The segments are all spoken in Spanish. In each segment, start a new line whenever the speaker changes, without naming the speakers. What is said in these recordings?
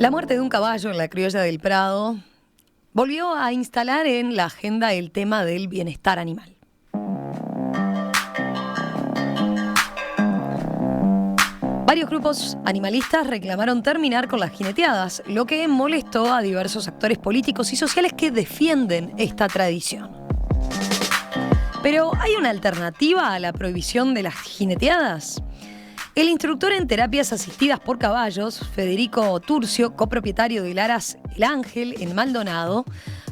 La muerte de un caballo en la criolla del Prado volvió a instalar en la agenda el tema del bienestar animal. Varios grupos animalistas reclamaron terminar con las jineteadas, lo que molestó a diversos actores políticos y sociales que defienden esta tradición. Pero ¿hay una alternativa a la prohibición de las jineteadas? El instructor en terapias asistidas por caballos, Federico Turcio, copropietario del Aras El Ángel en Maldonado,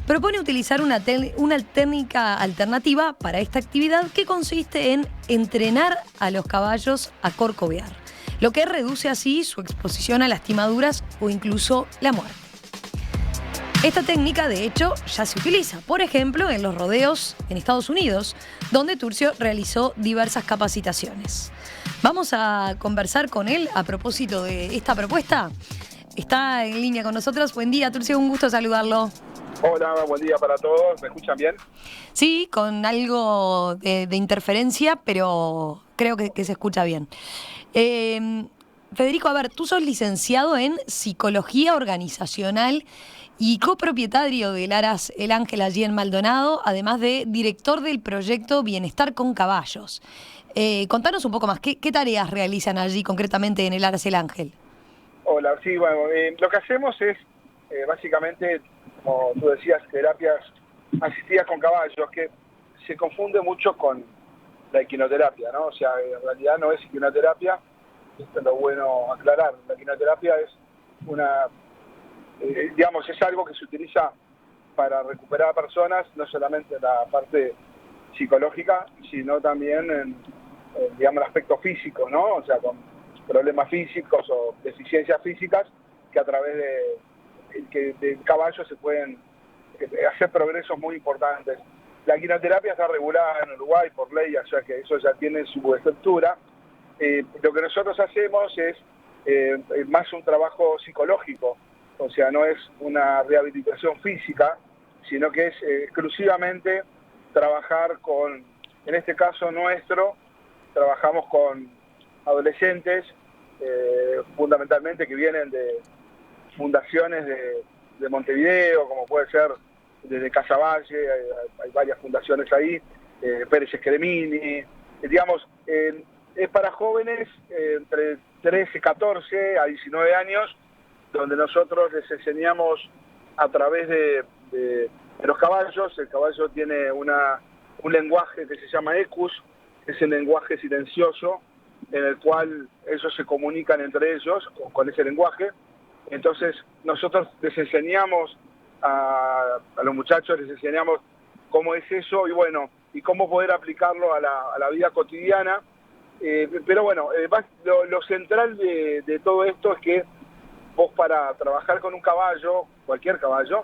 propone utilizar una técnica alternativa para esta actividad que consiste en entrenar a los caballos a corcovear, lo que reduce así su exposición a lastimaduras o incluso la muerte. Esta técnica, de hecho, ya se utiliza, por ejemplo, en los rodeos en Estados Unidos, donde Turcio realizó diversas capacitaciones. Vamos a conversar con él a propósito de esta propuesta. Está en línea con nosotros. Buen día, Turcio, un gusto saludarlo.
Hola, buen día para todos. ¿Me escuchan bien?
Sí, con algo de interferencia, pero creo que se escucha bien. Federico, a ver, tú sos licenciado en Psicología Organizacional y copropietario del Aras El Ángel allí en Maldonado, además de director del proyecto Bienestar con Caballos. Contanos un poco más, ¿qué tareas realizan allí concretamente en el Aras El Ángel?
Hola, sí, bueno, lo que hacemos es básicamente, como tú decías, terapias asistidas con caballos, que se confunde mucho con la equinoterapia, ¿no? O sea, en realidad no es equinoterapia, esto es lo bueno aclarar. La equinoterapia es digamos, es algo que se utiliza para recuperar a personas, no solamente en la parte psicológica, sino también en digamos, el aspecto físico, ¿no? O sea, con problemas físicos o deficiencias físicas que a través del caballo se pueden hacer progresos muy importantes. La equinoterapia está regulada en Uruguay por ley, o sea que eso ya tiene su estructura. Lo que nosotros hacemos es más un trabajo psicológico, o sea, no es una rehabilitación física, sino que es exclusivamente trabajar con, en este caso nuestro, trabajamos con adolescentes, fundamentalmente que vienen de fundaciones de Montevideo, como puede ser desde Casaballe, hay varias fundaciones ahí, Pérez Esqueremini, digamos, es para jóvenes entre 13, 14 a 19 años, donde nosotros les enseñamos a través de los caballos. El caballo tiene un lenguaje que se llama ECUS, es el lenguaje silencioso, en el cual ellos se comunican entre ellos con ese lenguaje. Entonces nosotros les enseñamos a los muchachos, les enseñamos cómo es eso y bueno, y cómo poder aplicarlo a la vida cotidiana. Pero bueno, lo central de todo esto es que vos para trabajar con un caballo, cualquier caballo,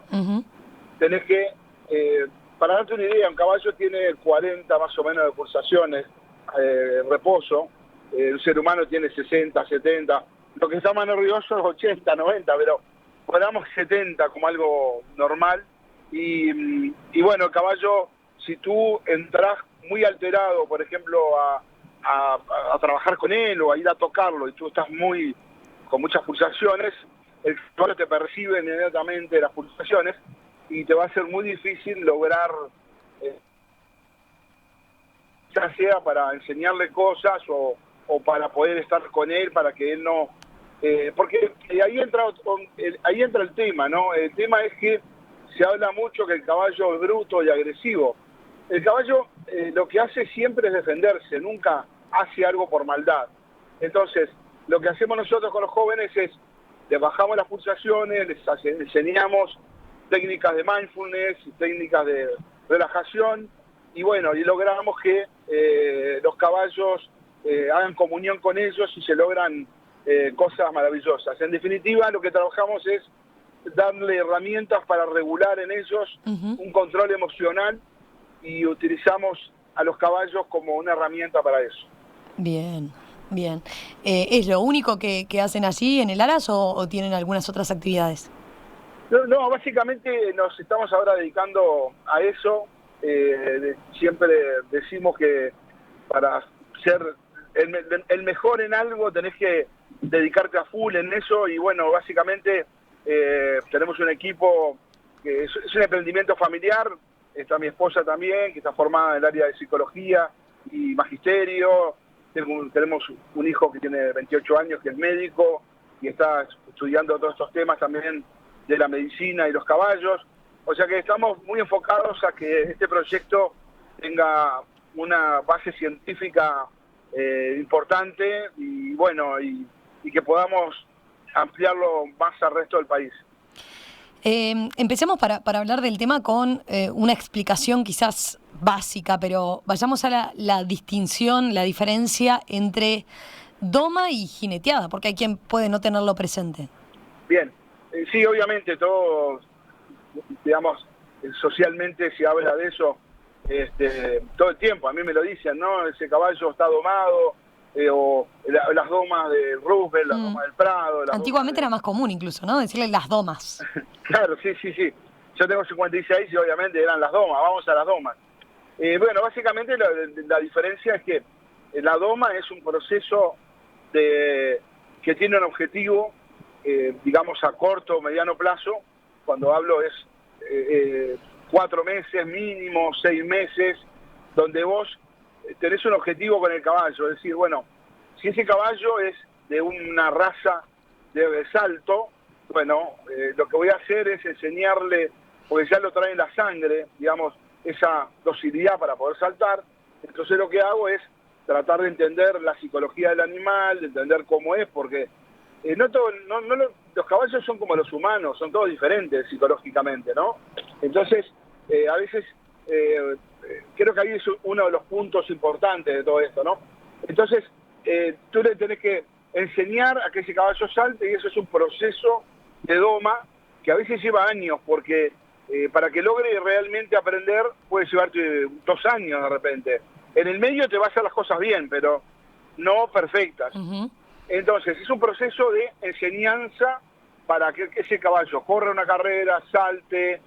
tenés que, para darte una idea, un caballo tiene 40 más o menos de pulsaciones, reposo, el ser humano tiene 60, 70, lo que está más nervioso es 80, 90, pero ponemos 70 como algo normal, y bueno, el caballo, si tú entras muy alterado, por ejemplo, a trabajar con él o a ir a tocarlo, y tú estás con muchas pulsaciones, el caballo te percibe inmediatamente las pulsaciones y te va a ser muy difícil lograr, ya sea para enseñarle cosas o para poder estar con él, para que él no... porque ahí entra el tema, ¿no? El tema es que se habla mucho que el caballo es bruto y agresivo. El caballo lo que hace siempre es defenderse, nunca hace algo por maldad. Entonces, lo que hacemos nosotros con los jóvenes es, les bajamos las pulsaciones, les enseñamos técnicas de mindfulness, técnicas de relajación, y bueno, y logramos que los caballos hagan comunión con ellos y se logran cosas maravillosas. En definitiva, lo que trabajamos es darle herramientas para regular en ellos un control emocional y utilizamos a los caballos como una herramienta para eso.
Bien, bien. ¿Es lo único que hacen allí en el Aras o tienen algunas otras actividades?
No, básicamente nos estamos ahora dedicando a eso. Siempre decimos que para ser el mejor en algo tenés que dedicarte a full en eso y bueno, básicamente tenemos un equipo que es un emprendimiento familiar. Está mi esposa también, que está formada en el área de psicología y magisterio. Tenemos un hijo que tiene 28 años, que es médico, y está estudiando todos estos temas también de la medicina y los caballos. O sea que estamos muy enfocados a que este proyecto tenga una base científica importante y bueno, y que podamos ampliarlo más al resto del país.
Empecemos para hablar del tema con una explicación quizás básica, pero vayamos a la distinción, la diferencia entre doma y jineteada, porque hay quien puede no tenerlo presente.
Bien, sí, obviamente, todos, digamos, socialmente se habla de eso todo el tiempo. A mí me lo dicen, ¿no? Ese caballo está domado, o las domas de Roosevelt, las domas del Prado.
Antiguamente era más común incluso, ¿no? Decirle las domas.
Claro, sí. Yo tengo 56 y obviamente eran las domas, vamos a las domas. Bueno, básicamente la diferencia es que la doma es un proceso que tiene un objetivo, digamos, a corto o mediano plazo. Cuando hablo es 4 meses mínimo, 6 meses, donde vos tenés un objetivo con el caballo. Es decir, bueno, si ese caballo es de una raza de salto, bueno, lo que voy a hacer es enseñarle, porque ya lo trae en la sangre, digamos, esa docilidad para poder saltar. Entonces lo que hago es tratar de entender la psicología del animal, de entender cómo es, porque los caballos son como los humanos, son todos diferentes psicológicamente, ¿no? Entonces, a veces creo que ahí es uno de los puntos importantes de todo esto, ¿no? Entonces, tú le tenés que enseñar a que ese caballo salte, y eso es un proceso de doma que a veces lleva años, porque para que logre realmente aprender puede llevarte 2 años de repente. En el medio te va a hacer las cosas bien, pero no perfectas. Entonces, es un proceso de enseñanza para que ese caballo corra una carrera, salte,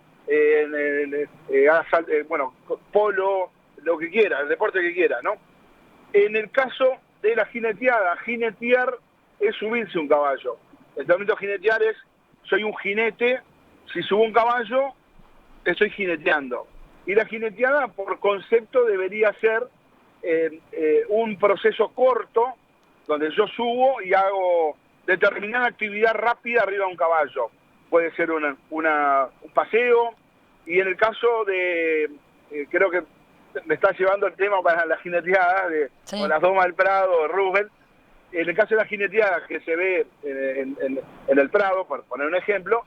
bueno, polo, lo que quiera, el deporte que quiera, ¿no? En el caso de la jineteada, jinetear es subirse un caballo. El término jinetear es, soy un jinete, si subo un caballo, estoy jineteando. Y la jineteada, por concepto, debería ser un proceso corto, donde yo subo y hago determinada actividad rápida arriba de un caballo. Puede ser un paseo, y en el caso de, creo que me está llevando el tema para la jineteada, con las domas del Prado, de Roosevelt. En el caso de la jineteada que se ve en el Prado, por poner un ejemplo,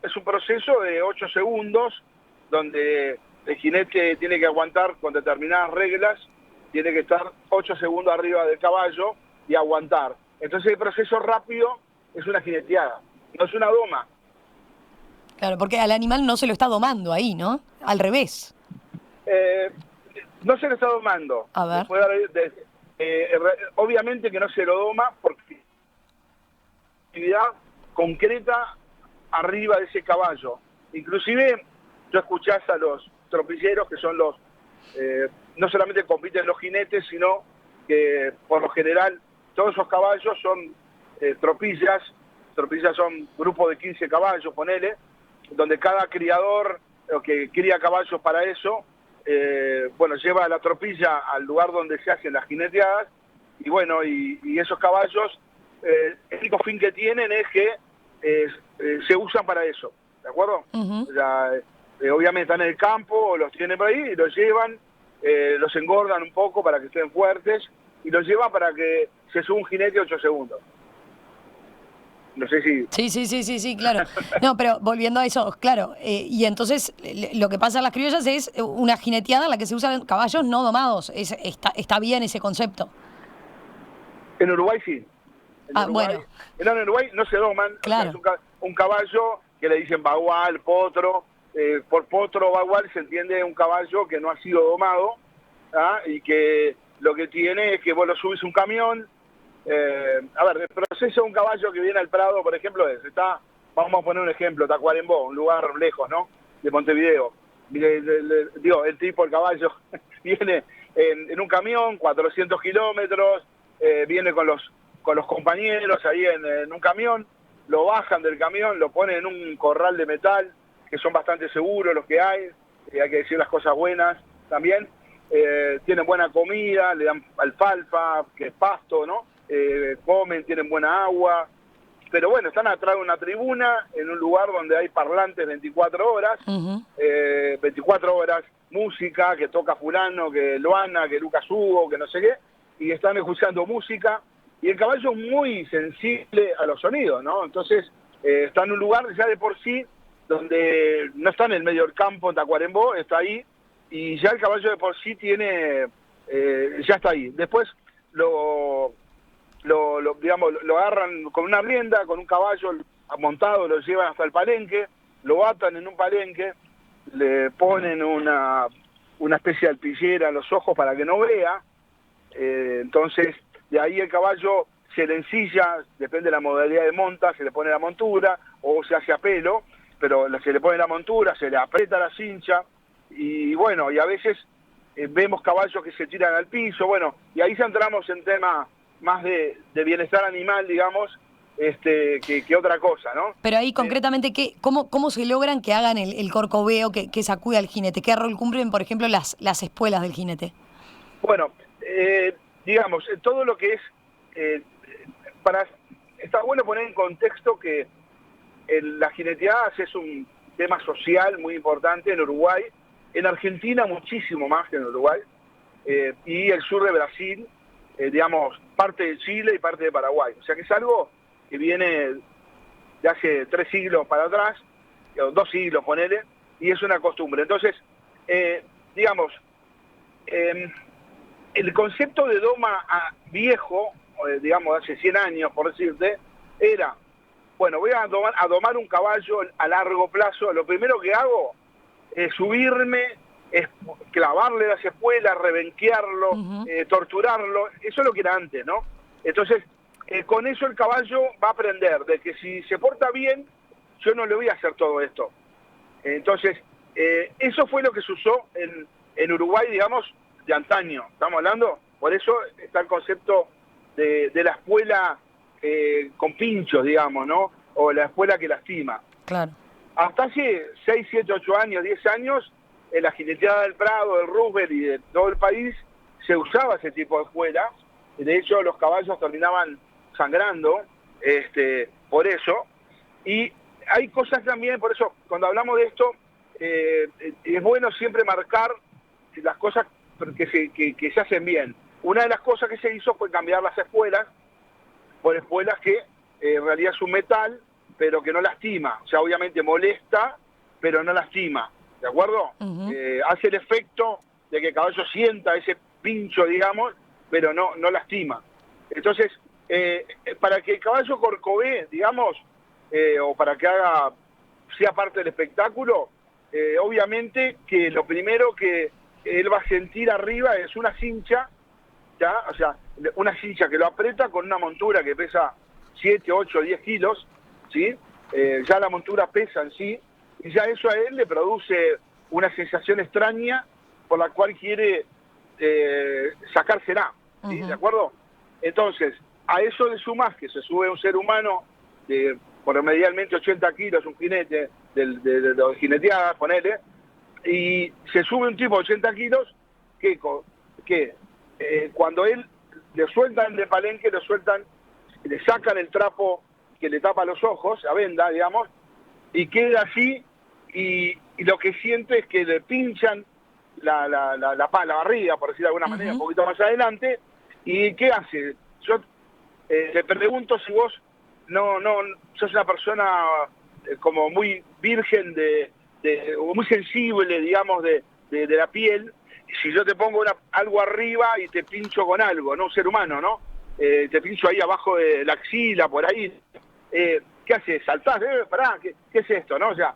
es un proceso de 8 segundos, donde el jinete tiene que aguantar con determinadas reglas, tiene que estar 8 segundos arriba del caballo y aguantar. Entonces el proceso rápido es una jineteada, no es una doma.
Claro, porque al animal no se lo está domando ahí, ¿no? Al revés.
No se lo está domando.
A ver.
Obviamente que no se lo doma porque actividad concreta arriba de ese caballo. Inclusive, tú escuchás a los tropilleros, que son los, no solamente compiten los jinetes, sino que por lo general todos esos caballos son tropillas. Tropillas son grupos de 15 caballos, ponele, donde cada criador que cría caballos para eso, bueno, lleva la tropilla al lugar donde se hacen las jineteadas, y bueno, y esos caballos, el único fin que tienen es que se usan para eso, ¿de acuerdo? O sea, obviamente están en el campo, los tienen por ahí y los llevan, los engordan un poco para que estén fuertes, y los llevan para que se suba un jinete 8 segundos. No sé si...
Sí, claro. No, pero volviendo a eso, claro, y entonces lo que pasa en las criollas es una jineteada en la que se usan caballos no domados. Está bien ese concepto.
En Uruguay sí.
Bueno.
En Uruguay no se doman.
Claro.
O sea, es un caballo que le dicen bagual, potro. Por potro o bagual se entiende un caballo que no ha sido domado, ¿ah? Y que lo que tiene es que vos lo subís un camión. A ver, el proceso de un caballo que viene al Prado, por ejemplo, vamos a poner un ejemplo, Tacuarembó, un lugar lejos, ¿no? De Montevideo. Digo, el caballo, viene en un camión, 400 kilómetros, viene con los compañeros ahí en un camión, lo bajan del camión, lo ponen en un corral de metal, que son bastante seguros los que hay que decir las cosas buenas también. Tienen buena comida, le dan alfalfa, que es pasto, ¿no? Comen, tienen buena agua, pero bueno, están atrás de una tribuna, en un lugar donde hay parlantes 24 horas, 24 horas, música, que toca fulano, que Luana, que Lucas Hugo, que no sé qué, y están escuchando música, y el caballo es muy sensible a los sonidos, ¿no? Entonces, está en un lugar ya de por sí, donde no está en el medio del campo, en Tacuarembó, está ahí, y ya el caballo de por sí tiene, ya está ahí. Después digamos, lo agarran con una rienda, con un caballo montado, lo llevan hasta el palenque, lo atan en un palenque, le ponen una especie de alpillera en los ojos para que no vea, entonces de ahí el caballo se le ensilla, depende de la modalidad de monta, se le pone la montura o se hace a pelo, pero se le pone la montura, se le aprieta la cincha, y bueno, y a veces vemos caballos que se tiran al piso, bueno, y ahí ya entramos en tema más de bienestar animal, digamos, que otra cosa, ¿no?
Pero ahí concretamente, ¿cómo se logran que hagan el corcoveo que sacude al jinete? ¿Qué rol cumplen, por ejemplo, las espuelas del jinete?
Bueno, digamos, todo lo que es, está bueno poner en contexto que las jineteadas es un tema social muy importante en Uruguay, en Argentina muchísimo más que en Uruguay, y el sur de Brasil, digamos, parte de Chile y parte de Paraguay. O sea que es algo que viene de hace 3 siglos para atrás, o 2 siglos, ponele, y es una costumbre. Entonces, digamos, el concepto de doma viejo, digamos, hace 100 años, por decirte, era, bueno, voy a domar un caballo a largo plazo, lo primero que hago es subirme, es clavarle las espuelas, rebenquearlo, torturarlo, eso es lo que era antes, ¿no? Entonces, con eso el caballo va a aprender de que si se porta bien, yo no le voy a hacer todo esto. Entonces, eso fue lo que se usó en Uruguay, digamos, de antaño, ¿estamos hablando? Por eso está el concepto de la espuela con pinchos, digamos, ¿no? O la espuela que lastima.
Claro.
Hasta hace 6, 7, 8 años, 10 años, en la jineteada del Prado, del Roosevelt y de todo el país, se usaba ese tipo de espuela. De hecho, los caballos terminaban sangrando, por eso. Y hay cosas también, por eso, cuando hablamos de esto, es bueno siempre marcar las cosas que se hacen bien. Una de las cosas que se hizo fue cambiar las espuelas por espuelas que en realidad es un metal, pero que no lastima. O sea, obviamente molesta, pero no lastima. ¿De acuerdo? Hace el efecto de que el caballo sienta ese pincho, digamos, pero no lastima. Entonces, para que el caballo corcovee, digamos, o para que sea parte del espectáculo, obviamente que lo primero que él va a sentir arriba es una cincha, ¿ya? O sea, una cincha que lo aprieta con una montura que pesa 7, 8, 10 kilos, ¿sí? Ya la montura pesa en sí, y ya eso a él le produce una sensación extraña por la cual quiere sacársela, ¿sí? ¿De acuerdo? Entonces, a eso le sumas que se sube un ser humano de promedialmente 80 kilos, un jinete de los jineteadas, ponele, y se sube un tipo de 80 kilos que cuando él le sueltan de palenque, le sacan el trapo que le tapa los ojos, la venda, digamos, y queda así, y lo que siente es que le pinchan la barriga, por decir de alguna manera, un poquito más adelante, y ¿qué hace? Yo te pregunto si vos no sos una persona como muy virgen o muy sensible, digamos, de la piel. Si yo te pongo algo arriba y te pincho con algo, ¿no? Un ser humano, ¿no? Te pincho ahí abajo de la axila, por ahí. ¿Qué haces? ¿Saltás? Pará, ¿qué es esto, no? O sea,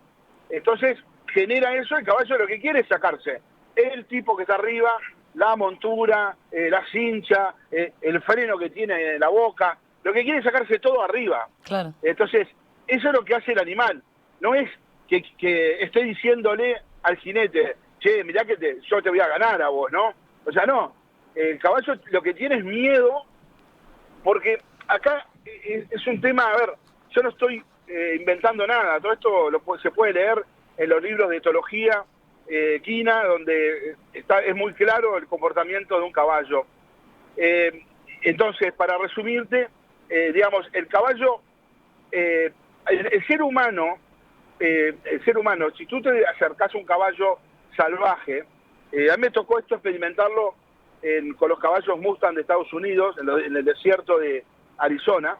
entonces genera eso, el caballo lo que quiere es sacarse el tipo que está arriba, la montura, la cincha, el freno que tiene en la boca, lo que quiere es sacarse todo arriba.
Claro.
Entonces, eso es lo que hace el animal. No es que esté diciéndole al jinete, che, mirá que yo te voy a ganar a vos, ¿no? O sea, no. El caballo lo que tiene es miedo, porque acá es un tema, a ver, yo no estoy inventando nada, todo esto se puede leer en los libros de etología equina, donde es muy claro el comportamiento de un caballo. Entonces, para resumirte, digamos, el caballo, el ser humano, si tú te acercás a un caballo salvaje, a mí me tocó esto experimentarlo con los caballos Mustang de Estados Unidos, en el desierto de Arizona,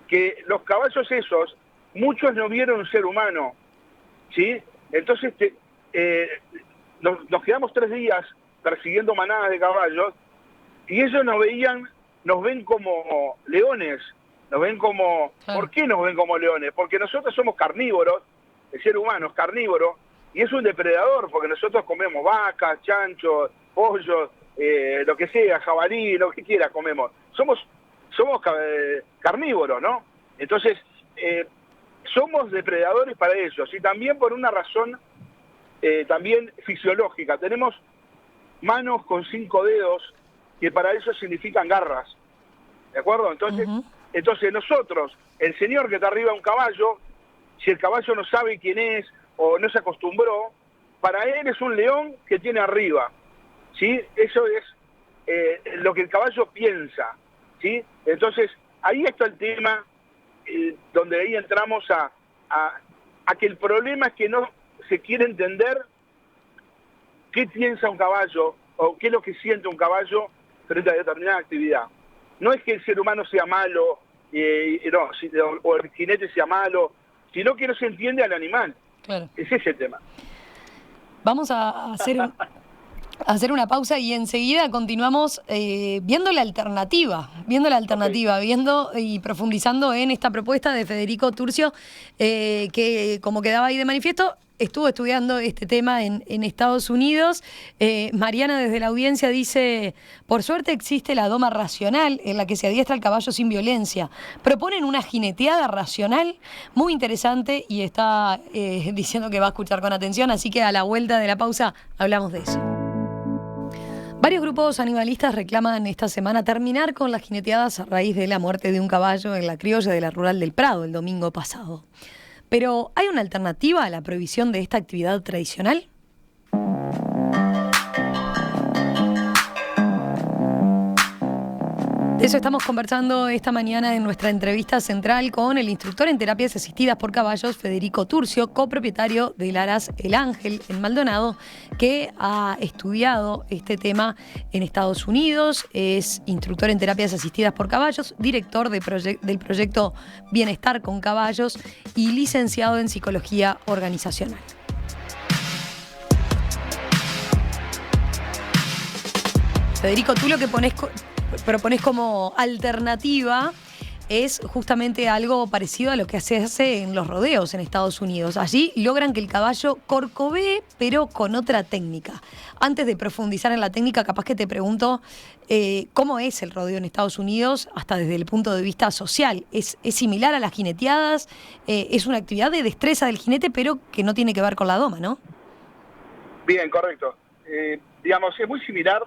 que los caballos esos, muchos no vieron un ser humano, ¿sí? Entonces nos quedamos 3 días persiguiendo manadas de caballos y ellos nos ven como leones, nos ven como... ¿Por qué nos ven como leones? Porque nosotros somos carnívoros, el ser humano es carnívoro, y es un depredador, porque nosotros comemos vacas, chanchos, pollos, lo que sea, jabalí, lo que quiera comemos. Somos carnívoros, ¿no? Entonces, somos depredadores para ellos, y también por una razón también fisiológica. Tenemos manos con 5 dedos, que para ellos significan garras, ¿de acuerdo? Entonces nosotros, el señor que está arriba de un caballo, si el caballo no sabe quién es o no se acostumbró, para él es un león que tiene arriba, ¿sí? Eso es lo que el caballo piensa, ¿sí? Entonces, ahí está el tema, donde ahí entramos a que el problema es que no se quiere entender qué piensa un caballo o qué es lo que siente un caballo frente a determinada actividad. No es que el ser humano sea malo, o el jinete sea malo, sino que no se entiende al animal.
Claro.
Es ese el tema.
Vamos a hacer una pausa y enseguida continuamos viendo la alternativa, viendo y profundizando en esta propuesta de Federico Turcio, que como quedaba ahí de manifiesto, estuvo estudiando este tema en Estados Unidos. Mariana desde la audiencia dice, por suerte existe la doma racional en la que se adiestra el caballo sin violencia. Proponen una jineteada racional muy interesante y está diciendo que va a escuchar con atención, así que a la vuelta de la pausa hablamos de eso. Varios grupos animalistas reclaman esta semana terminar con las jineteadas a raíz de la muerte de un caballo en la criolla de la Rural del Prado el domingo pasado. Pero, ¿hay una alternativa a la prohibición de esta actividad tradicional? De eso estamos conversando esta mañana en nuestra entrevista central con el instructor en terapias asistidas por caballos, Federico Turcio, copropietario de Laras El Ángel en Maldonado, que ha estudiado este tema en Estados Unidos, es instructor en terapias asistidas por caballos, director del proyecto Bienestar con Caballos y licenciado en psicología organizacional. Federico, tú lo que propones como alternativa es justamente algo parecido a lo que se hace en los rodeos en Estados Unidos. Allí logran que el caballo corcovee, pero con otra técnica. Antes de profundizar en la técnica, capaz que te pregunto cómo es el rodeo en Estados Unidos, hasta desde el punto de vista social. ¿Es similar a las jineteadas? Es una actividad de destreza del jinete, pero que no tiene que ver con la doma, ¿no?
Bien, correcto. Digamos, es muy similar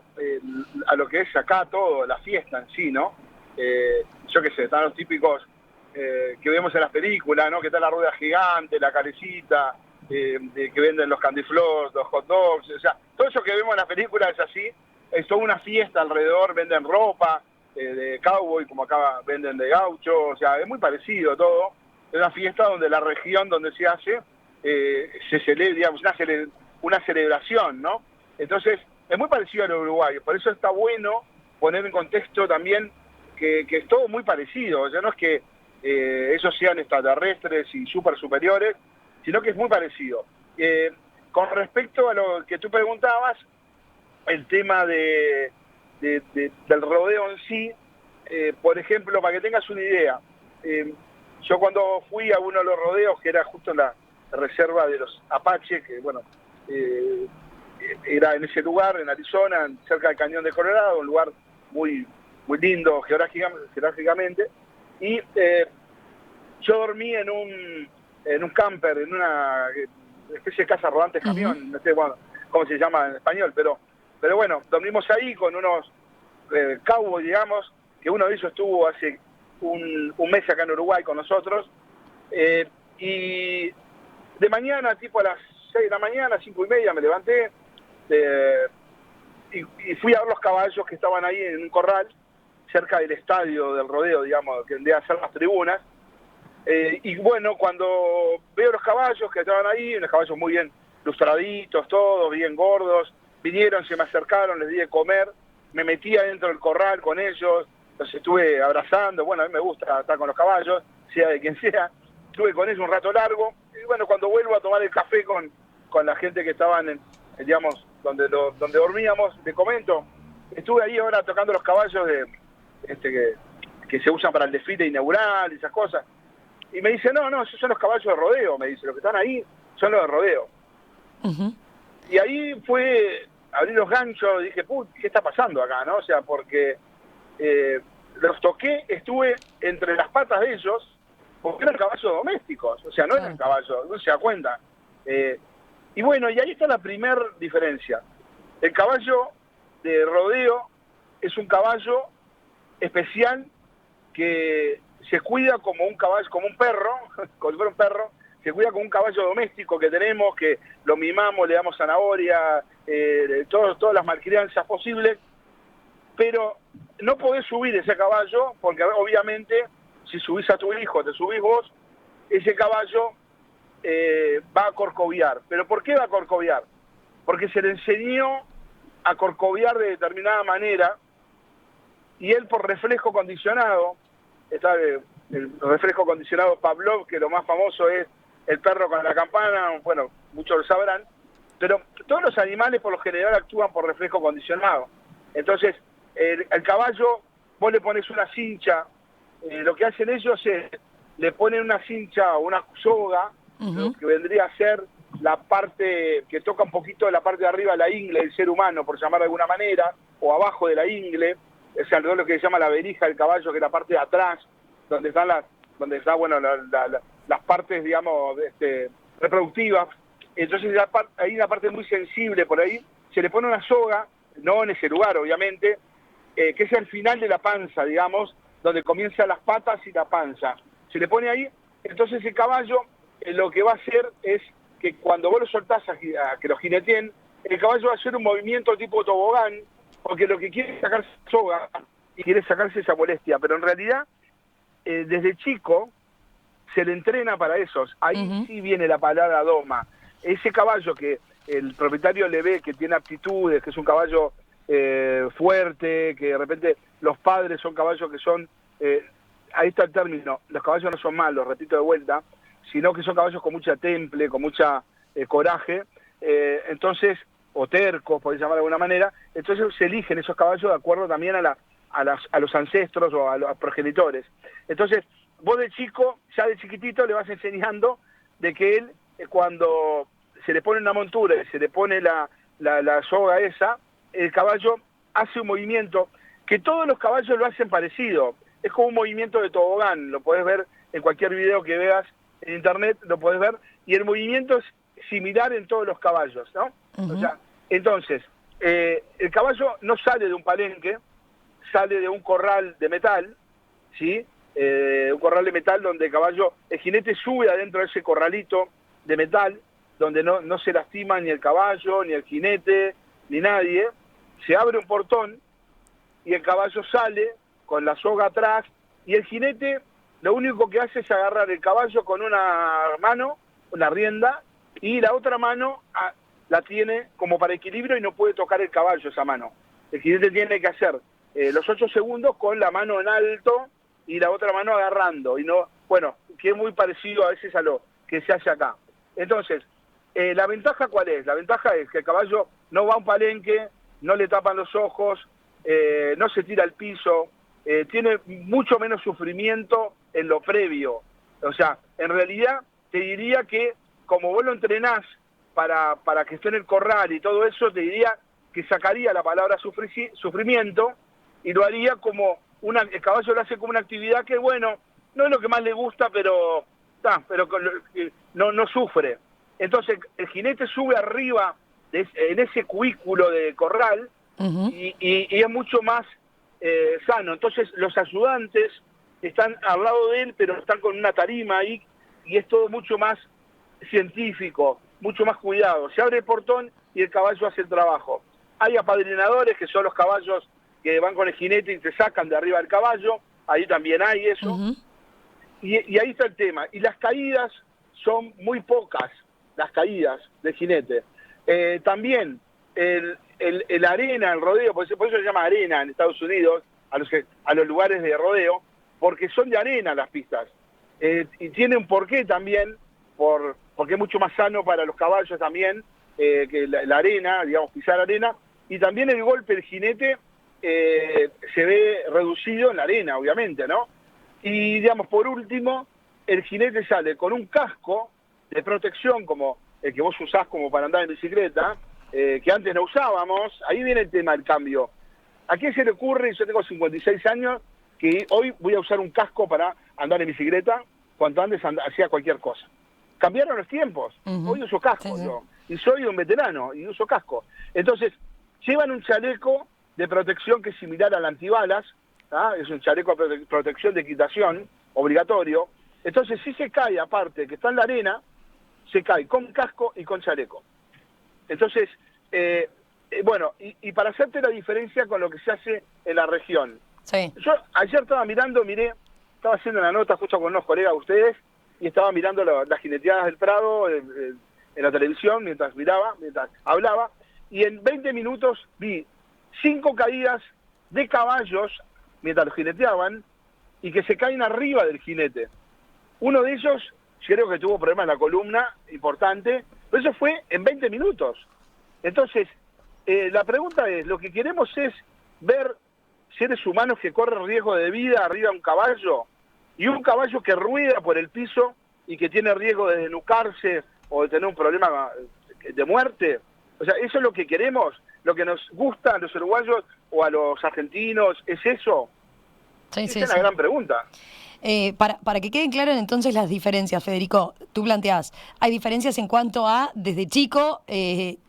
a lo que es acá todo, la fiesta en sí, ¿no? Yo qué sé, están los típicos que vemos en las películas, ¿no? Que está la rueda gigante, la calecita, que venden los candy floss, los hot dogs, o sea, todo eso que vemos en las películas es así, es toda una fiesta alrededor, venden ropa de cowboy, como acá venden de gaucho, o sea, es muy parecido todo, es una fiesta donde la región donde se hace, se celebra, digamos, una celebración, ¿no? Entonces, es muy parecido a lo uruguayo, por eso está bueno poner en contexto también que es todo muy parecido, o sea, no es que ellos sean extraterrestres y súper superiores, sino que es muy parecido. Con respecto a lo que tú preguntabas, el tema del rodeo en sí, por ejemplo, para que tengas una idea, yo cuando fui a uno de los rodeos, que era justo en la reserva de los Apaches, que bueno, era en ese lugar, en Arizona, cerca del Cañón de Colorado, un lugar muy lindo geográficamente, y yo dormí en un camper, en una especie de casa rodante camión, no sé cómo se llama en español, pero bueno, dormimos ahí con unos cowboys, digamos, que uno de ellos estuvo hace un mes acá en Uruguay con nosotros, y de mañana, tipo a las 6 de la mañana, 5:30, me levanté, y fui a ver los caballos que estaban ahí en un corral, cerca del estadio del rodeo, digamos, que vendría a ser las tribunas. Y bueno, cuando veo los caballos que estaban ahí, unos caballos muy bien lustraditos, todos bien gordos, vinieron, se me acercaron, les di de comer, me metí adentro del corral con ellos, los estuve abrazando. Bueno, a mí me gusta estar con los caballos, sea de quien sea, estuve con ellos un rato largo, y bueno, cuando vuelvo a tomar el café con la gente que estaban, digamos, donde dormíamos, te comento, estuve ahí ahora tocando los caballos que se usan para el desfile inaugural y esas cosas. Y me dice, no, esos son los caballos de rodeo, me dice, los que están ahí son los de rodeo. Y ahí fue, abrí los ganchos, dije, ¿qué está pasando acá, no? O sea, porque los toqué, estuve entre las patas de ellos, porque eran caballos domésticos, o sea, no eran caballos, no se da cuenta. Y bueno, y ahí está la primera diferencia. El caballo de rodeo es un caballo especial que se cuida como un caballo, como un perro, como si fuera un perro, se cuida como un caballo doméstico que tenemos, que lo mimamos, le damos zanahoria, todas las malcrianzas posibles, pero no podés subir ese caballo, porque obviamente si subís a tu hijo, te subís vos, ese caballo va a corcoviar. ¿Pero por qué va a corcoviar? Porque se le enseñó a corcoviar de determinada manera, y él por reflejo condicionado, está el reflejo condicionado Pavlov, que lo más famoso es el perro con la campana, bueno, muchos lo sabrán, pero todos los animales por lo general actúan por reflejo condicionado. Entonces, el caballo, vos le pones una cincha, lo que hacen ellos es, le ponen una cincha o una soga, lo que vendría a ser la parte que toca un poquito de la parte de arriba de la ingle del ser humano, por llamar de alguna manera, o abajo de la ingle, es alrededor de lo que se llama la verija del caballo, que es la parte de atrás, donde están las partes, digamos, reproductivas. Entonces hay una parte muy sensible por ahí, se le pone una soga, no en ese lugar obviamente, que es el final de la panza, digamos, donde comienzan las patas y la panza. Se le pone ahí, entonces el caballo lo que va a hacer es que cuando vos lo soltás a que lo jineteen, el caballo va a hacer un movimiento tipo tobogán, porque lo que quiere es sacarse soga y quiere sacarse esa molestia, pero en realidad desde chico se le entrena para eso. Ahí sí viene la palabra doma. Ese caballo que el propietario le ve que tiene aptitudes, que es un caballo fuerte, que de repente los padres son caballos que son, ahí está el término, los caballos no son malos, repito de vuelta, sino que son caballos con mucha temple, con mucha coraje, entonces, o tercos, podéis llamar de alguna manera, entonces se eligen esos caballos de acuerdo también a los ancestros o a los progenitores. Entonces, vos de chico, ya de chiquitito, le vas enseñando de que él, cuando se le pone una montura y se le pone la soga esa, el caballo hace un movimiento que todos los caballos lo hacen parecido. Es como un movimiento de tobogán, lo podés ver en cualquier video que veas en internet, lo podés ver, y el movimiento es similar en todos los caballos, ¿no? O sea, entonces, el caballo no sale de un palenque, sale de un corral de metal, ¿sí? Un corral de metal donde el jinete sube adentro de ese corralito de metal, donde no se lastima ni el caballo, ni el jinete, ni nadie. Se abre un portón y el caballo sale con la soga atrás, y el jinete lo único que hace es agarrar el caballo con una mano, una rienda, y la otra mano la tiene como para equilibrio y no puede tocar el caballo esa mano. El jinete tiene que hacer los 8 segundos con la mano en alto y la otra mano agarrando, y no, bueno, que es muy parecido a veces a lo que se hace acá. Entonces, ¿la ventaja cuál es? La ventaja es que el caballo no va a un palenque, no le tapan los ojos, no se tira al piso, tiene mucho menos sufrimiento en lo previo. O sea, en realidad te diría que como vos lo entrenás para que esté en el corral y todo eso, te diría que sacaría la palabra sufrimiento y lo haría como el caballo lo hace como una actividad que, bueno, no es lo que más le gusta, pero no sufre. Entonces el jinete sube arriba en ese cubículo de corral y es mucho más sano. Entonces los ayudantes están al lado de él, pero están con una tarima ahí, y es todo mucho más científico, mucho más cuidado. Se abre el portón y el caballo hace el trabajo. Hay apadrinadores, que son los caballos que van con el jinete y te sacan de arriba del caballo, ahí también hay eso. Y ahí está el tema. Y las caídas son muy pocas, las caídas del jinete. También el arena, el rodeo, por eso se llama arena en Estados Unidos, a los lugares de rodeo, porque son de arena las pistas. Y tiene un porqué también, porque es mucho más sano para los caballos también, que la arena, digamos, pisar arena, y también el golpe del jinete se ve reducido en la arena, obviamente, ¿no? Y, digamos, por último, el jinete sale con un casco de protección, como el que vos usás como para andar en bicicleta, que antes no usábamos. Ahí viene el tema del cambio. ¿A quién se le ocurre? Yo tengo 56 años, que hoy voy a usar un casco para andar en bicicleta, cuando antes hacía cualquier cosa. Cambiaron los tiempos. Hoy uso casco yo. Y soy un veterano y uso casco. Entonces, llevan un chaleco de protección que es similar al antibalas, es un chaleco de protección de equitación, obligatorio. Entonces, si se cae, aparte que está en la arena, se cae con casco y con chaleco. Entonces, bueno, y para hacerte la diferencia con lo que se hace en la región.
Sí.
Yo ayer estaba estaba haciendo una nota justo con unos colegas de ustedes, y estaba mirando las jineteadas del Prado en la televisión, mientras hablaba, y en 20 minutos vi 5 caídas de caballos mientras los jineteaban, y que se caen arriba del jinete. Uno de ellos, creo que tuvo problemas en la columna, importante, pero eso fue en 20 minutos. Entonces, la pregunta es, lo que queremos es ver seres humanos que corren riesgo de vida arriba de un caballo, y un caballo que rueda por el piso y que tiene riesgo de desnucarse o de tener un problema de muerte. O sea, eso es lo que queremos, lo que nos gusta a los uruguayos o a los argentinos, ¿es eso? Esa es la gran pregunta.
Para que queden claras entonces las diferencias, Federico, tú planteás, hay diferencias en cuanto a, desde chico,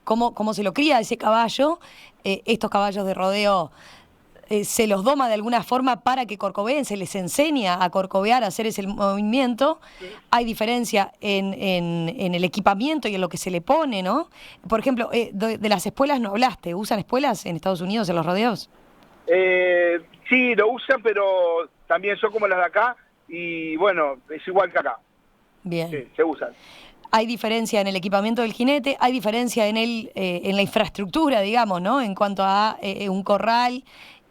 cómo se lo cría ese caballo, estos caballos de rodeo se los doma de alguna forma para que corcoveen, se les enseña a corcovear, a hacer ese movimiento. Hay diferencia en el equipamiento y en lo que se le pone, ¿no? Por ejemplo, de las espuelas no hablaste, ¿usan espuelas en Estados Unidos en los rodeos?
Sí, lo usan, pero también son como las de acá, y bueno, es igual que acá.
Bien.
Sí, se usan.
Hay diferencia en el equipamiento del jinete, hay diferencia en la infraestructura, digamos, ¿no? En cuanto a un corral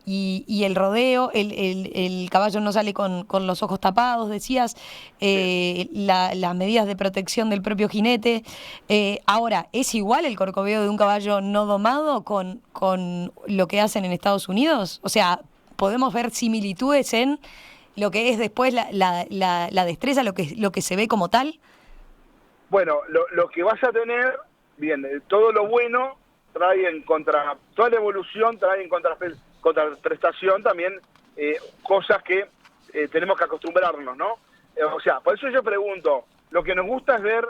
y el rodeo, el caballo no sale con los ojos tapados, decías, las medidas de protección del propio jinete. Ahora, ¿es igual el corcoveo de un caballo no domado con lo que hacen en Estados Unidos? O sea, ¿podemos ver similitudes en lo que es después la destreza, lo que se ve como tal?
Bueno, lo que vas a tener, bien, todo lo bueno trae en contra, toda la evolución trae en contraprestación también cosas que tenemos que acostumbrarnos, ¿no? O sea, por eso yo pregunto, lo que nos gusta es ver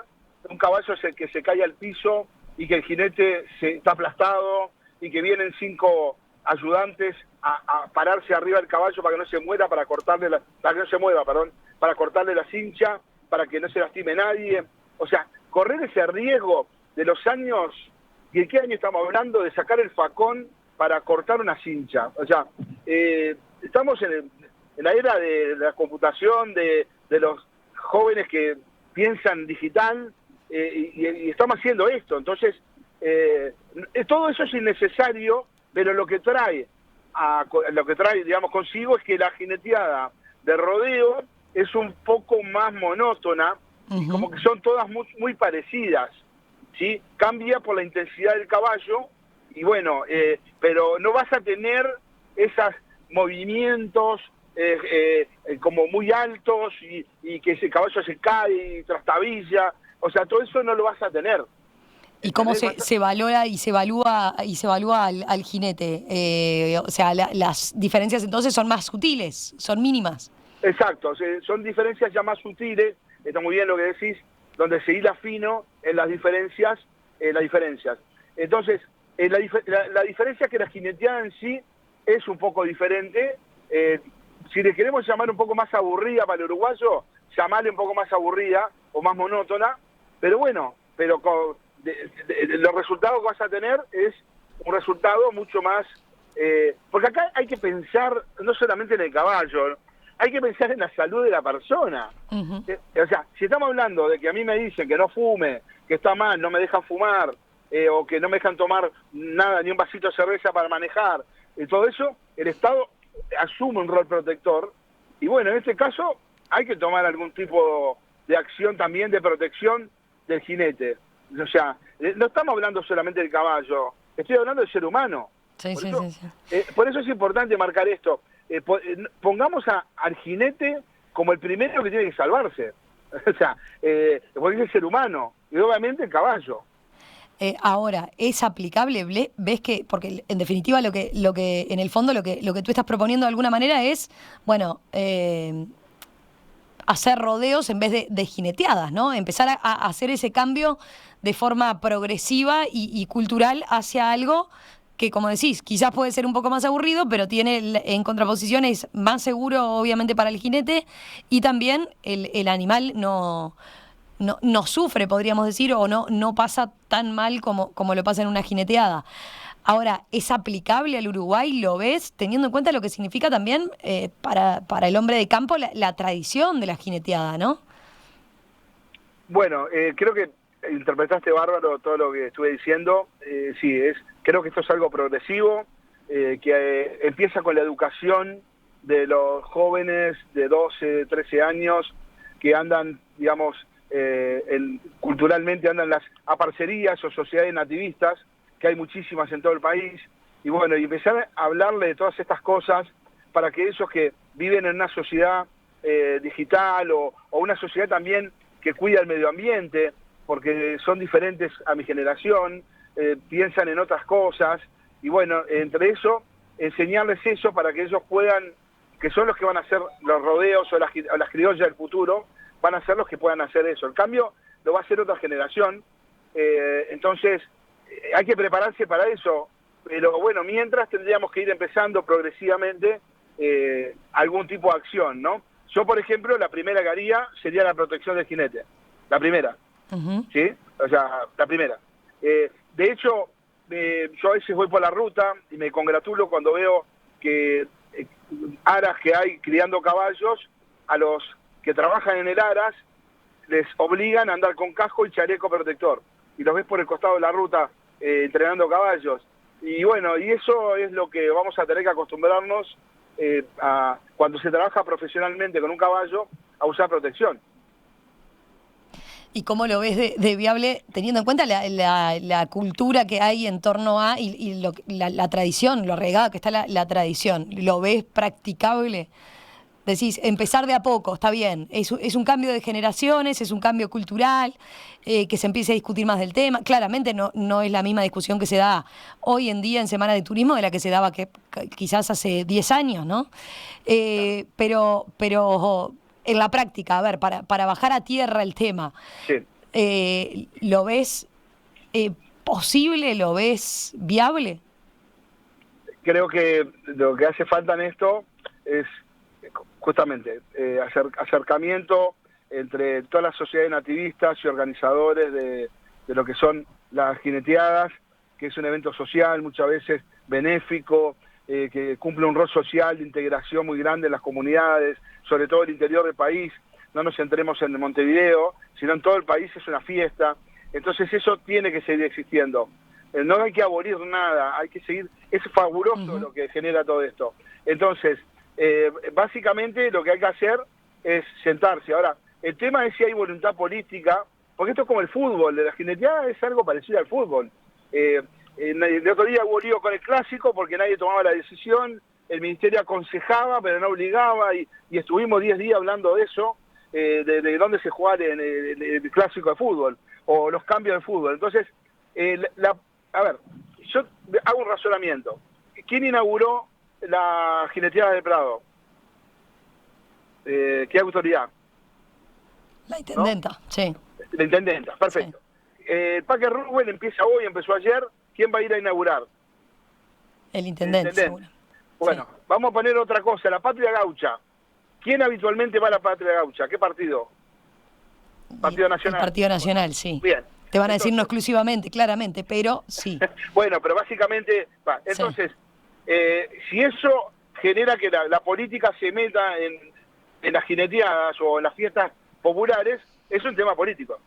un caballo que se cae al piso y que el jinete está aplastado y que vienen 5 ayudantes a pararse arriba del caballo para que no se muera, para que no se mueva, perdón, para cortarle la cincha, para que no se lastime nadie. O sea, correr ese riesgo de los años, ¿de qué año estamos hablando? De sacar el facón para cortar una cincha. O sea, estamos en la era de la computación, de los jóvenes que piensan digital, y estamos haciendo esto. Entonces, todo eso es innecesario, pero lo que trae, digamos, consigo es que la jineteada de rodeo es un poco más monótona, y como que son todas muy parecidas, ¿sí? Cambia por la intensidad del caballo, y bueno, pero no vas a tener esos movimientos como muy altos y que ese caballo se cae y trastabilla. O sea, todo eso no lo vas a tener.
¿Y cómo se valora y se evalúa al jinete? O sea, las diferencias entonces son más sutiles, son mínimas.
Exacto, son diferencias ya más sutiles, está muy bien lo que decís, donde se hila fino en las diferencias. Entonces, la diferencia es que la jineteada en sí es un poco diferente, si le queremos llamar un poco más aburrida para el uruguayo, llamarle un poco más aburrida o más monótona, pero bueno, pero los resultados que vas a tener es un resultado mucho más... porque acá hay que pensar no solamente en el caballo, hay que pensar en la salud de la persona. O sea, si estamos hablando de que a mí me dicen que no fume, que está mal, no me dejan fumar, o que no me dejan tomar nada, ni un vasito de cerveza para manejar, todo eso, el Estado asume un rol protector, y bueno, en este caso hay que tomar algún tipo de acción también de protección del jinete. O sea, no estamos hablando solamente del caballo, estoy hablando del ser humano. Por eso es importante marcar esto. Pongamos al jinete como el primero que tiene que salvarse. O sea, porque es el ser humano y obviamente el caballo.
Ahora, ¿es aplicable? ¿Ves que, porque en definitiva lo que en el fondo lo que tú estás proponiendo de alguna manera es, bueno, hacer rodeos en vez de jineteadas, ¿no? Empezar a hacer ese cambio de forma progresiva y cultural hacia algo que, como decís, quizás puede ser un poco más aburrido, pero tiene en contraposición es más seguro, obviamente, para el jinete, y también el animal no sufre, podríamos decir, o no pasa tan mal como lo pasa en una jineteada. Ahora, ¿es aplicable al Uruguay? ¿Lo ves? Teniendo en cuenta lo que significa también para el hombre de campo la tradición de la jineteada, ¿no?
Bueno, creo que interpretaste bárbaro todo lo que estuve diciendo. Sí, creo que esto es algo progresivo, que empieza con la educación de los jóvenes de 12, 13 años que andan, digamos, culturalmente andan las aparcerías o sociedades nativistas, que hay muchísimas en todo el país, y bueno, y empezar a hablarle de todas estas cosas para que esos que viven en una sociedad digital o una sociedad también que cuida el medio ambiente, porque son diferentes a mi generación, piensan en otras cosas, y bueno, entre eso, enseñarles eso para que ellos puedan, que son los que van a hacer los rodeos o las criollas del futuro, van a ser los que puedan hacer eso. El cambio lo va a hacer otra generación, entonces hay que prepararse para eso, pero bueno, mientras tendríamos que ir empezando progresivamente algún tipo de acción, ¿no? Yo, por ejemplo, la primera que haría sería la protección del jinete, la primera, ¿sí? O sea, la primera. De hecho, yo a veces voy por la ruta y me congratulo cuando veo que aras que hay criando caballos, a los que trabajan en el aras les obligan a andar con casco y chaleco protector, y los ves por el costado de la ruta entrenando caballos, y bueno, y eso es lo que vamos a tener que acostumbrarnos cuando se trabaja profesionalmente con un caballo, a usar protección.
¿Y cómo lo ves de viable, teniendo en cuenta la cultura que hay en torno a y la tradición, lo arraigada que está la tradición? ¿Lo ves practicable? Decís, empezar de a poco, está bien. Es un cambio de generaciones, es un cambio cultural, que se empiece a discutir más del tema. Claramente no es la misma discusión que se da hoy en día en Semana de Turismo de la que se daba quizás hace 10 años, ¿no? Pero en la práctica, a ver, para bajar a tierra el tema, sí. ¿Lo ves posible? ¿Lo ves viable?
Creo que lo que hace falta en esto es justamente acercamiento entre todas las sociedades nativistas y organizadores de lo que son las jineteadas, que es un evento social, muchas veces benéfico, que cumple un rol social de integración muy grande en las comunidades, sobre todo el interior del país. No nos centremos en Montevideo, sino en todo el país es una fiesta. Entonces eso tiene que seguir existiendo. No hay que abolir nada, hay que seguir. Es fabuloso lo que genera todo esto. Entonces, básicamente lo que hay que hacer es sentarse. Ahora, el tema es si hay voluntad política, porque esto es como el fútbol, de la jineteada es algo parecido al fútbol. El otro día hubo lío con el clásico porque nadie tomaba la decisión, el ministerio aconsejaba pero no obligaba, y estuvimos 10 días hablando de eso, de dónde se jugaba el clásico de fútbol, o los cambios de fútbol. Entonces, a ver, yo hago un razonamiento. ¿Quién inauguró la jineteada de Prado? ¿Qué autoridad?
La intendenta, ¿no? Sí.
La intendenta, perfecto. Sí. El Parque Rubén empezó ayer. ¿Quién va a ir a inaugurar?
El intendente.
Bueno, sí. Vamos a poner otra cosa, la Patria Gaucha. ¿quién habitualmente va a la Patria Gaucha? ¿Qué partido? Partido Nacional.
El Partido Nacional, sí.
Bien.
Te van a decir no exclusivamente, claramente, pero sí.
Bueno, pero básicamente, entonces, si eso genera que la política se meta en las jineteadas o en las fiestas populares, es un tema político.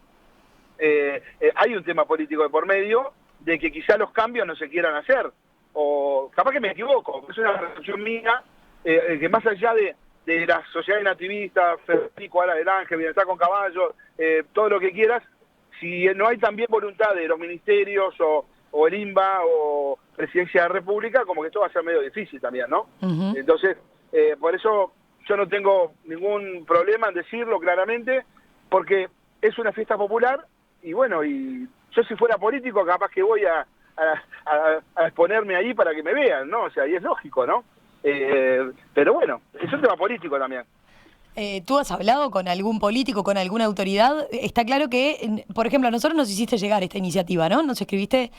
Hay un tema político de por medio de que quizá los cambios no se quieran hacer, o capaz que me equivoco, es una reflexión mía, que más allá de las sociedades nativistas, Federico, Ala del Ángel, Bienestar con Caballos, todo lo que quieras, si no hay también voluntad de los ministerios o el INBA o Presidencia de la República, como que esto va a ser medio difícil también, ¿no? Uh-huh. Entonces, por eso yo no tengo ningún problema en decirlo claramente, porque es una fiesta popular y bueno, y yo si fuera político capaz que voy a exponerme ahí para que me vean, ¿no? O sea, y es lógico, ¿no? Pero bueno, es un tema político también.
¿Tú has hablado con algún político, con alguna autoridad? Está claro que, por ejemplo, a nosotros nos hiciste llegar esta iniciativa, ¿no? Nos escribiste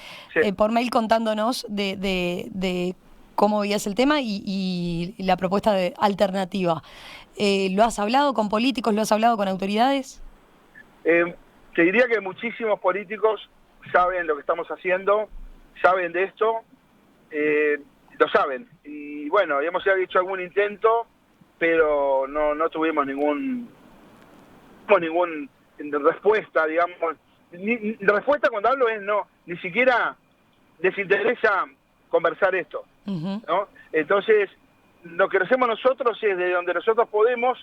por mail contándonos de cómo veías el tema y la propuesta de alternativa. ¿Lo has hablado con políticos? ¿Lo has hablado con autoridades?
Te diría que muchísimos políticos saben lo que estamos haciendo, saben de esto, lo saben. Y bueno, hemos hecho algún intento, pero no tuvimos ningún respuesta, digamos. La respuesta cuando hablo es ni siquiera les interesa conversar esto, uh-huh. ¿no? Entonces, lo que hacemos nosotros es de donde nosotros podemos,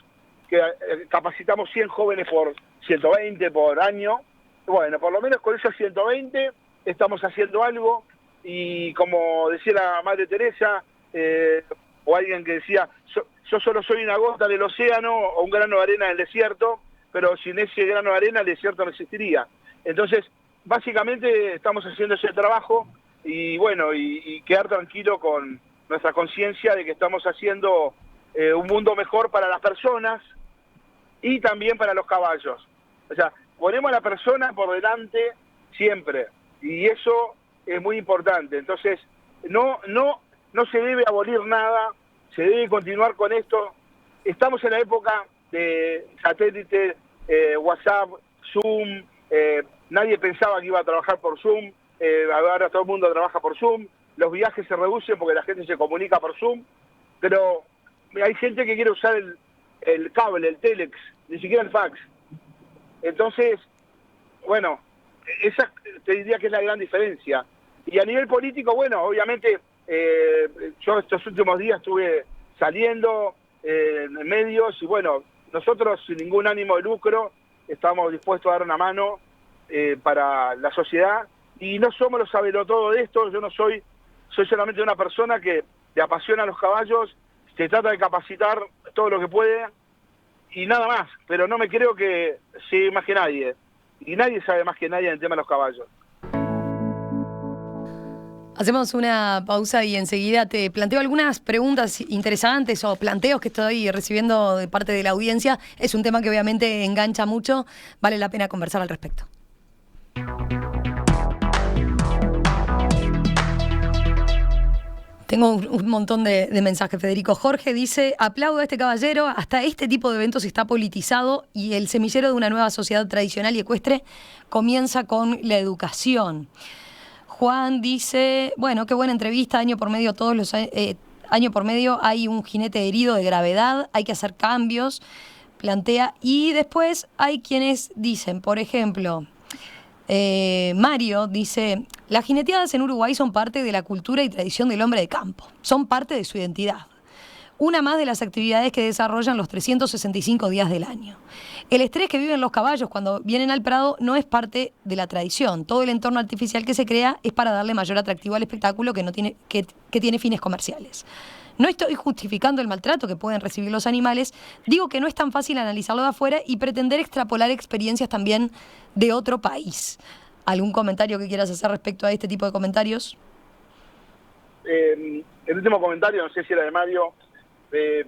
que capacitamos 100 jóvenes por 120 por año. Bueno, por lo menos con esos 120 estamos haciendo algo, y como decía la Madre Teresa, o alguien que decía, yo solo soy una gota del océano o un grano de arena del desierto, pero sin ese grano de arena el desierto no existiría. Entonces, básicamente estamos haciendo ese trabajo y bueno, y quedar tranquilo con nuestra conciencia de que estamos haciendo un mundo mejor para las personas y también para los caballos. O sea, ponemos a la persona por delante siempre, y eso es muy importante. Entonces, no se debe abolir nada, se debe continuar con esto. Estamos en la época de satélite, WhatsApp, Zoom, nadie pensaba que iba a trabajar por Zoom, ahora todo el mundo trabaja por Zoom, los viajes se reducen porque la gente se comunica por Zoom, pero hay gente que quiere usar el cable, el telex, ni siquiera el fax. Entonces, bueno, esa te diría que es la gran diferencia. Y a nivel político, bueno, obviamente, yo estos últimos días estuve saliendo en medios y bueno, nosotros sin ningún ánimo de lucro estamos dispuestos a dar una mano para la sociedad y no somos los sabelotodo de esto. Yo no soy solamente una persona que le apasiona a los caballos, se trata de capacitar todo lo que puede y nada más, pero no me creo que sé más que nadie, y nadie sabe más que nadie en el tema de los caballos.
Hacemos una pausa y enseguida te planteo algunas preguntas interesantes o planteos que estoy recibiendo de parte de la audiencia. Es un tema que obviamente engancha mucho, vale la pena conversar al respecto. Tengo un montón de mensajes, Federico. Jorge dice, aplaudo a este caballero, hasta este tipo de eventos está politizado y el semillero de una nueva sociedad tradicional y ecuestre comienza con la educación. Juan dice, bueno, qué buena entrevista, año por medio año por medio hay un jinete herido de gravedad, hay que hacer cambios, plantea, y después hay quienes dicen, por ejemplo, Mario dice, las jineteadas en Uruguay son parte de la cultura y tradición del hombre de campo, son parte de su identidad. Una más de las actividades que desarrollan los 365 días del año. El estrés que viven los caballos cuando vienen al prado no es parte de la tradición. Todo el entorno artificial que se crea es para darle mayor atractivo al espectáculo que tiene fines comerciales. No estoy justificando el maltrato que pueden recibir los animales, digo que no es tan fácil analizarlo de afuera y pretender extrapolar experiencias también de otro país. ¿Algún comentario que quieras hacer respecto a este tipo de comentarios?
El último comentario, no sé si era de Mario, le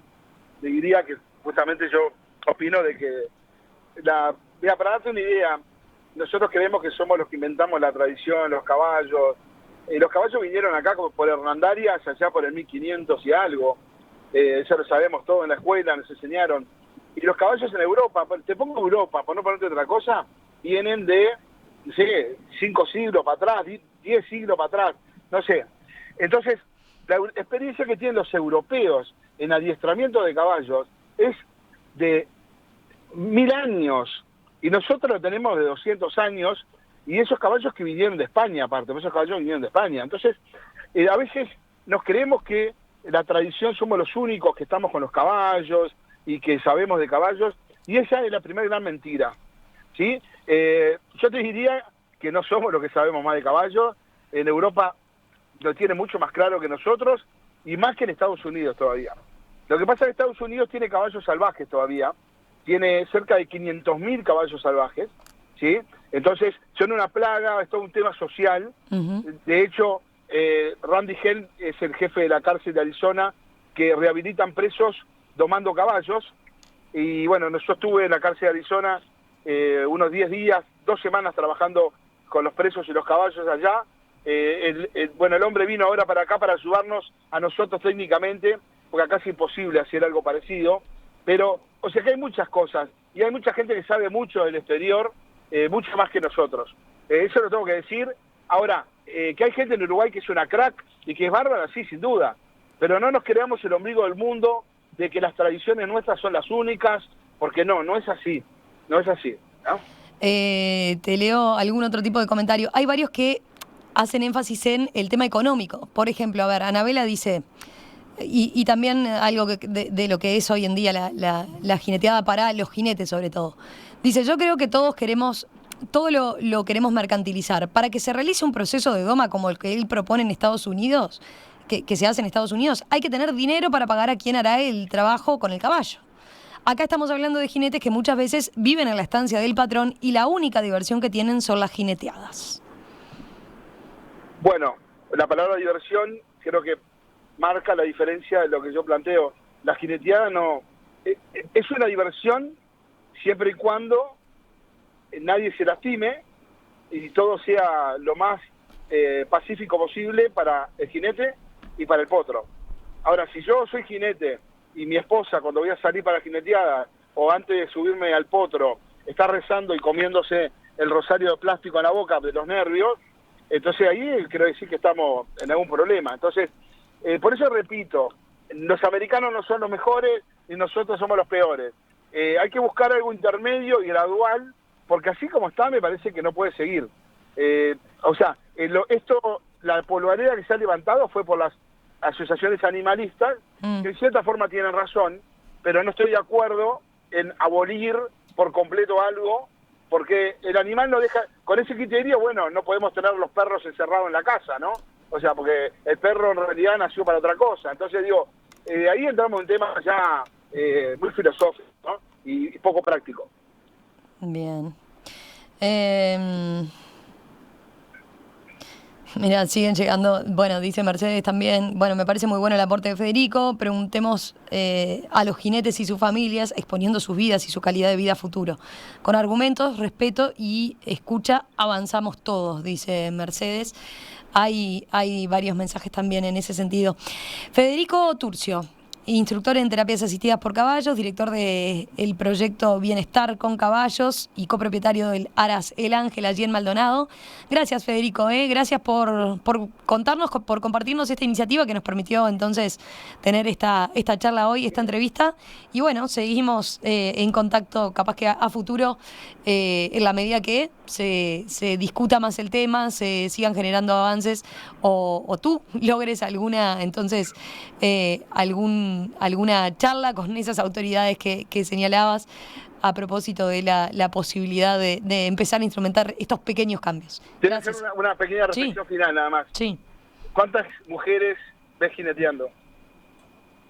diría que justamente yo opino de que mira, para darte una idea, nosotros creemos que somos los que inventamos la tradición, los caballos. Los caballos vinieron acá por Hernandarias allá por el 1500 y algo. eso lo sabemos todo en la escuela, nos enseñaron. Y los caballos en Europa, te pongo Europa, por no ponerte otra cosa, vienen de, no sé, 5 siglos para atrás, 10 siglos para atrás, no sé. Entonces, la experiencia que tienen los europeos en adiestramiento de caballos es de 1000 años, y nosotros lo tenemos de 200 años, y esos caballos que vinieron de España, aparte, esos caballos vinieron de España. Entonces, a veces nos creemos que la tradición somos los únicos que estamos con los caballos y que sabemos de caballos, y esa es la primera gran mentira, ¿sí? Yo te diría que no somos los que sabemos más de caballos. En Europa lo tiene mucho más claro que nosotros, y más que en Estados Unidos todavía. Lo que pasa es que Estados Unidos tiene caballos salvajes todavía, tiene cerca de 500.000 caballos salvajes, ¿sí? Entonces, son una plaga, es todo un tema social. De hecho, Randy Hell es el jefe de la cárcel de Arizona, que rehabilitan presos domando caballos. Y bueno, yo estuve en la cárcel de Arizona unos 10 días, 2 semanas trabajando con los presos y los caballos allá. Bueno, el hombre vino ahora para acá para ayudarnos a nosotros técnicamente, porque acá es imposible hacer algo parecido. Pero, o sea que hay muchas cosas, y hay mucha gente que sabe mucho del exterior, mucho más que nosotros. Eso lo tengo que decir. Ahora, que hay gente en Uruguay que es una crack y que es bárbara, sí, sin duda. Pero no nos creamos el ombligo del mundo de que las tradiciones nuestras son las únicas, porque no es así. No es así, ¿no?
Te leo algún otro tipo de comentario. Hay varios que hacen énfasis en el tema económico. Por ejemplo, a ver, Anabela dice, y también algo de lo que es hoy en día la jineteada para los jinetes sobre todo. Dice, yo creo que todos queremos, todo lo queremos mercantilizar. Para que se realice un proceso de doma como el que él propone en Estados Unidos, que se hace en Estados Unidos, hay que tener dinero para pagar a quien hará el trabajo con el caballo. Acá estamos hablando de jinetes que muchas veces viven en la estancia del patrón y la única diversión que tienen son las jineteadas.
Bueno, la palabra diversión creo que marca la diferencia de lo que yo planteo. La jineteada no es una diversión siempre y cuando nadie se lastime y todo sea lo más pacífico posible para el jinete y para el potro. Ahora, si yo soy jinete y mi esposa, cuando voy a salir para la jineteada o antes de subirme al potro, está rezando y comiéndose el rosario de plástico en la boca de los nervios, entonces ahí quiero decir que estamos en algún problema. Entonces, por eso repito, los americanos no son los mejores y nosotros somos los peores. Hay que buscar algo intermedio y gradual, porque así como está me parece que no puede seguir. La polvareda que se ha levantado fue por las asociaciones animalistas, que en cierta forma tienen razón, pero no estoy de acuerdo en abolir por completo algo, porque el animal no deja, con ese criterio, bueno, no podemos tener los perros encerrados en la casa, ¿no? O sea, porque el perro en realidad nació para otra cosa. Entonces digo, ahí entramos en un tema ya muy filosófico, ¿no? Y poco práctico.
Bien. Mira, siguen llegando, bueno, dice Mercedes también, bueno, me parece muy bueno el aporte de Federico, preguntemos a los jinetes y sus familias, exponiendo sus vidas y su calidad de vida a futuro. Con argumentos, respeto y escucha, avanzamos todos, dice Mercedes. Hay varios mensajes también en ese sentido. Federico Turcio, instructor en terapias asistidas por caballos, director del proyecto Bienestar con Caballos y copropietario del Aras El Ángel allí en Maldonado. Gracias, Federico, gracias por contarnos, por compartirnos esta iniciativa que nos permitió entonces tener esta charla hoy, esta entrevista. Y bueno, seguimos en contacto, capaz que a futuro, en la medida que se discuta más el tema, se sigan generando avances o tú logres alguna charla con esas autoridades que señalabas a propósito de la posibilidad de empezar a instrumentar estos pequeños cambios.
Tienes que hacer una pequeña reflexión final nada más.
Sí.
¿Cuántas mujeres ves jineteando?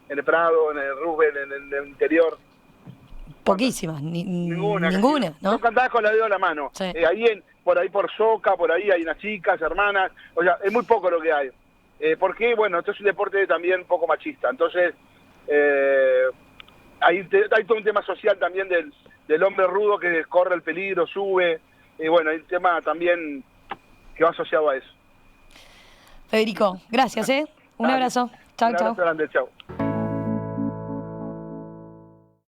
En el Prado, en el Rubén, en el interior.
Poquísimas, ninguna, ¿no?
Son cantadas con la dedo en la mano.
Sí.
Por ahí por Soca, por ahí hay unas chicas, hermanas, o sea, es muy poco lo que hay. Porque, bueno, esto es un deporte también un poco machista. Entonces, hay todo un tema social también del hombre rudo que corre el peligro, sube. Bueno, hay un tema también que va asociado a eso.
Federico, gracias, Un abrazo. Chau, chau.
Un abrazo grande, chau.